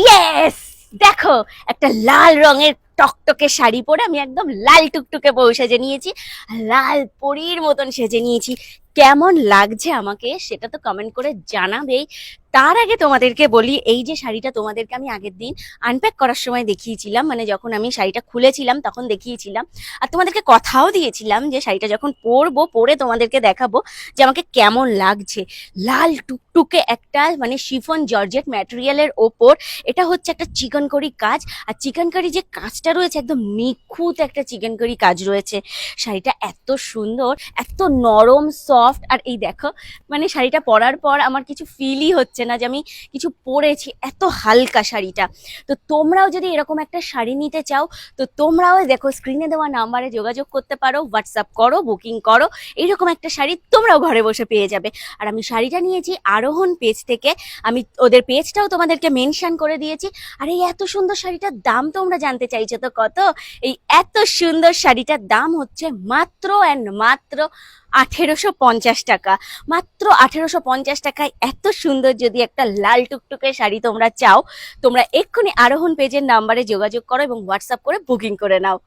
Yes, দেখো একটা লাল রঙের টকটকে শাড়ি পরে আমি একদম লাল টুকটুকে বউ সেজে নিয়েছি, লাল পরীর মতন সেজে নিয়েছি। কেমন লাগছে আমাকে সেটা তো কমেন্ট করে জানাবেই। তার আগে তোমাদেরকে বলি, এই যে শাড়িটা তোমাদেরকে আমি আগের দিন আনপ্যাক করার সময় দেখিয়েছিলাম, মানে যখন আমি শাড়িটা খুলেছিলাম তখন দেখিয়েছিলাম, আর তোমাদেরকে কথাও দিয়েছিলাম যে শাড়িটা যখন পরবো পরে তোমাদেরকে দেখাবো যে আমাকে কেমন লাগছে। লাল টুকটুকে একটা মানে শিফন জর্জেট ম্যাটেরিয়ালের ওপর, এটা হচ্ছে একটা চিকনকারি কাজ। আর চিকনকারি যে কাজটা রয়েছে একদম নিখুঁত একটা চিকনকারি কাজ রয়েছে। শাড়িটা এত সুন্দর, এত নরম সফট, আর এই দেখো মানে শাড়িটা পরার পর আমার কিছু ফিলই হচ্ছে না যে আমি কিছু পরেছি, এত হালকা শাড়িটা। তো তোমরাও যদি এরকম একটা শাড়ি নিতে চাও তো তোমরাও দেখো স্ক্রিনে দেওয়া নাম্বারে যোগাযোগ করতে পারো, হোয়াটসঅ্যাপ করো, বুকিং করো। এইরকম একটা শাড়ি তোমরাও ঘরে বসে পেয়ে যাবে। আর আমি শাড়িটা নিয়েছি আরোহণ পেজ থেকে, আমি ওদের পেজটাও তোমাদেরকে মেনশন করে দিয়েছি। আর এই এত সুন্দর শাড়িটার দাম তোমরা জানতে চাইছো তো কত? এই এত সুন্দর শাড়িটার দাম হচ্ছে মাত্র অ্যান্ড মাত্র 1850 টাকা। মাত্র 1850 টাকায় এত সুন্দর যদি একটা লাল টুকটুকে শাড়ি তোমরা চাও, তোমরা এক্ষুনি আরোহণ পেজের নাম্বারে যোগাযোগ করো এবং হোয়াটসঅ্যাপ করে বুকিং করে নাও।